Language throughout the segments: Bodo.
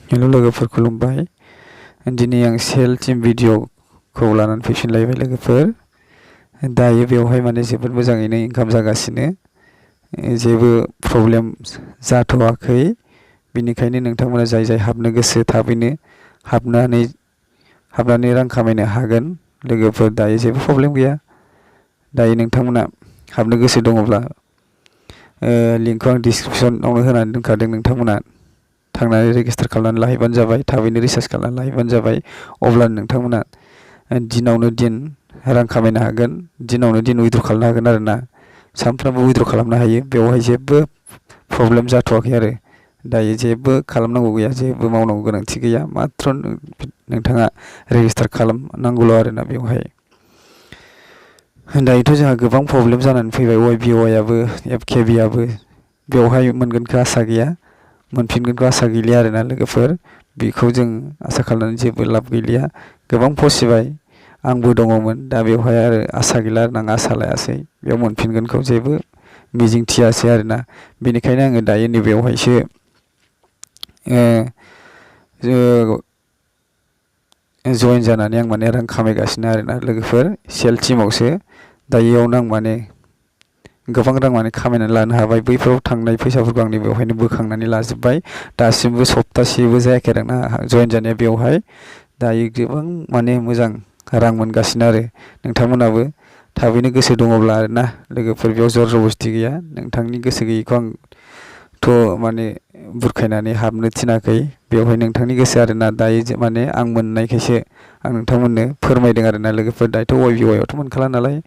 हेल' लोगोफोर खुलुमबाय। दिनै आं सेल टिम भिडिअ'खौ लानानै फैफिनलायबाय लोगोफोर। दायो बेवहाय माने जोबोद मोजाङैनो इनकाम जागासिनो, जेबो प्रब्लेम जाथ'वाखै। बेनिखायनो नोंथांमोना जाय हाबनो गोसो थाबैनो हाबनानै रां खामायनो हागोन लोगोफोर। दायो जेबो प्रब्लेम गैया। दायो नोंथांमोना हाबनो गोसो दङब्ला लिंकखौ आं डिसक्रिपसनावनो होनानै दोनखादों। नोंथांमोना थांनानै रेजिस्टार खालामनानै लाहैबानो जाबाय, थाबैनो रिसार्ज खालामनानै लाहैबानो जाबाय। अब्लानो नोंथांमोना दिनावनो दिन रां खामायनो हागोन, दिनावनो दिन उइद्र' खालामनो हागोन आरो ना। सानफ्रामबो उइद्र' खालामनो हायो, बेवहाय जेबो प्रब्लेम जाथ'वाखै आरो। दायो जेबो खालामनांगौ गैया, जेबो मावनांगौ गोनांथि गैया। माथ्र' नोंथाङा रेजिस्टार खालामनांगौल' आरोना बेवहाय। दायोथ' जोंहा गोबां प्रब्लेम जानानै फैबाय। YBOआबो FKBआबो बेवहाय मोनगोनखौ आसा गैया, मोनफिनगोनखौ आसा गैलिया आरोना लोगोफोर। बेखौ जों आसा खालामनानै जेबो लाब गैलिया। गोबां फसिबाय, आंबो दङमोन। दा बेवहाय आरो आसा गैला आरो आं आसा लायासै बेयाव मोनफिनगोनखौ जेबो मिजिं थियासै आरोना। बेनिखायनो आङो दायो नैबेयावहायसो जयेन जानानै आं माने रां खामायगासिनो आरोना लोगोफोर। सेल टिमावसो दायो इयावनो आं माने गोबां रां माने खामायनानै लानो हाबाय। बैफोराव थांनाय फैसाफोरखौ आं बेवहायनो बोखांनानै लाजोब्बाय। दासिमबो सप्तासेबो जायाखै आरोना जयेन जानाया बेवहाय। दायो गोबां माने मोजां रां मोनगासिनो आरो। नोंथांमोनाबो थाबैनो गोसो दङब्ला आरोना लोगोफोर, बेयाव जर जबस्थि गैया। नोंथांनि गोसो गैयैखौ आंथ' माने बुरखायनानै हाबनो थिनाखै, बेवहाय नोंथांनि गोसो आरोना। दायो माने आं मोननायखायसो आं नोंथांमोननो फोरमायदों आरोना लोगोफोर। दायोथ' YBOआवथ' मोनखाला नालाय,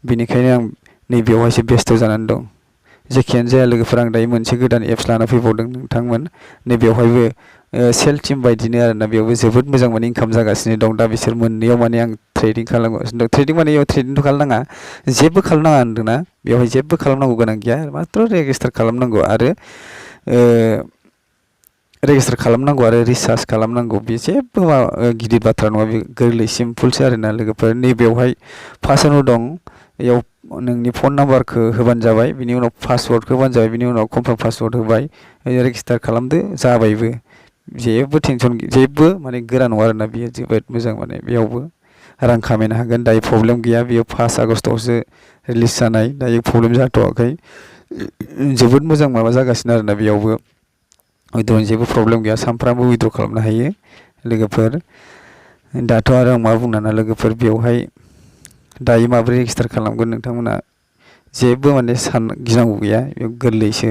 बेनिखायनो आं नैबेयावहायसो बेस्थ' जानानै दं। जेखियानो जाया लोगोफोर, आं दायो मोनसे गोदान एप्स लाना फैबावदों नोंथांमोन। नैबेयावहायबो सेल टिम बायदिनो आरोना, बेयावबो जोबोद मोजां माने इनकाम जागासिनो दं। दा बिसोर मोननैयाव माने आं ट्रेडिं खालामगासिनो दं। ट्रेडिं माने इयाव ट्रेडिंथ' खालामनाङा, जेबो खालामनाङा होनदोंना। बेवहाय जेबो खालामनांगौ गोनां गैया, माथ्र' रेजिस्टार खालामनांगौ आरो रिसार्ज खालामनांगौ। बे जेबो गिदिर बाथ्रा नङा, बे गोरलै सिम्पोलसो आरोना लोगोफोर। नैबेयावहाय फार्स्टआवनो दं, इयाव नोंनि फन नाम्बारखौ होबानो जाबाय, बिनि उनाव पासवार्डखौ होबानो जाबाय, बिनि उनाव कनफार्म पासवार्ड होबाय, रेजिस्टार खालामदो, जाबायबो। जेबो टेनसन, जेबो माने गोरा नङा आरोना। बियो जोबोद मोजां, माने बेयावबो रां खामायनो हागोन। दायो प्रब्लेम गैया, बेयो 5 आगष्टआवसो रिलिज जानाय, दायो प्रब्लेम जाथ'वाखै। जोबोद मोजां माबा जागासिनो आरोना बेयावबो। उइद्र'नि जेबो प्रब्लेम गैया, सानफ्रामबो उइद्र' खालामनो हायो लोगोफोर। दाथ' आरो आं मा बुंनो लोगोफोर, बेवहाय दायो माबोरै रेजिस्टार खालामगोन नोंथांमोना जेबो माने गिनांगौ गैया, बेयाव गोरलैसो।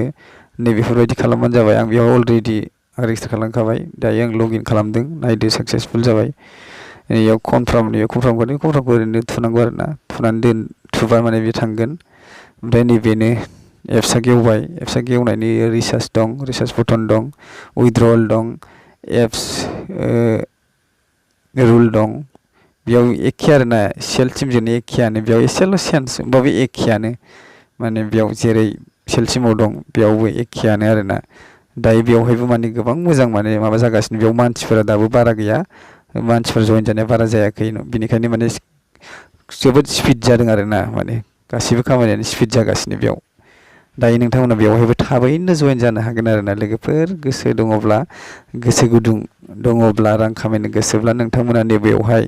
नैबेफोरबायदि खालामबानो जाबाय। आं बेयाव अलरेडि रेजिस्टार खालामखाबाय, दायो आं लगिन खालामदों, नायदो साक्सेसफुल जाबाय। इयाव कनफार्मखौ ओरैनो थुनांगौ आरोना, थुबा माने बे थांगोन। ओमफ्राय नैबेनो एप्सआ गेवबाय, एप्सआ गेवनायनि रिसार्ज दं, रिसार्ज बटन दं, उइद्र'अल दं, एप्स रुल दं। बेयाव एखे आरोना, सेल टिमजोंनो एखेयानो। बेयाव एसेल' चेन्ज, होमबाबो एखेयानो। माने बेयाव जेरै सेल टिमाव दं बेयावबो एखेयानो आरोना। दायो बेवहायबो माने गोबां मोजां माने माबा जागासिनो। बेयाव मानसिफोरा दाबो बारा गैया, मानसिफोर जयेन जानाया बारा जायाखै। बेनिखायनो माने जोबोद स्पिड जादों आरोना, माने गासिबो खामानियानो स्पिड जागासिनो बेयाव। दायो नोंथांमोना बेवहायबो थाबैनो जयेन जानो हागोन आरोना लोगोफोर। गोसो दङब्ला, गोसो गुदुं दङब्ला, रां खामायनो गोसोब्ला नोंथांमोना नैबेयावहाय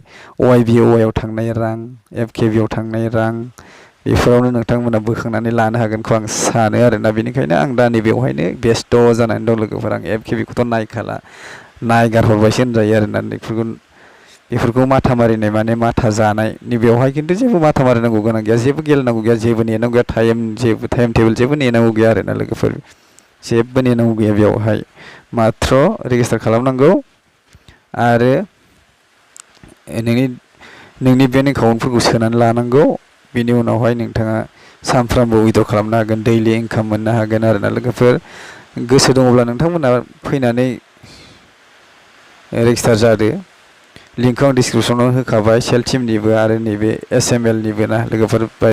YBOआव थांनाय रां, FKBआव थांनाय रां, बेफोरावनो नोंथांमोना बोखांनानै लानो हागोनखौ आं सानो आरोना। बेनिखायनो आं दा नैबेयावहायनो बेस्थ' जानानै दं लोगोफोर। आं FKBखौथ' नायखाला, नायगारहरबायसो होनजायो आरोना। बेफोरखौ माथा मारिनाय माने माथा जानाय। नैबेयावहाय खिन्थु जेबो माथा मारिनांगौ गोनां गैया, जेबो गेलेनांगौ गैया, जेबो नेनांगौ गैया, टाइम टेबोल जेबो नेनांगौ गैया आरोना लोगोफोर। जेबो नेनांगौ गैया बेवहाय, माथ्र' रेजिस्टार खालामनांगौ आरो नोंनि बेंक एकाउन्टफोरखौ सोनानै लानांगौ। बेनि उनावहाय नोंथाङा सानफ्रामबो उइद्र' खालामनो हागोन, दैलि इनकाम मोननो हागोन आरोना लोगोफोर। गोसो दङब्ला नोंथांमोना फैनानै रेजिस्टार जादो। लिंकखौ आं डिसक्रिपसनाव होखाबाय, सेल टिमनिबो आरो नैबे SMLनिबो ना लोगोफोर।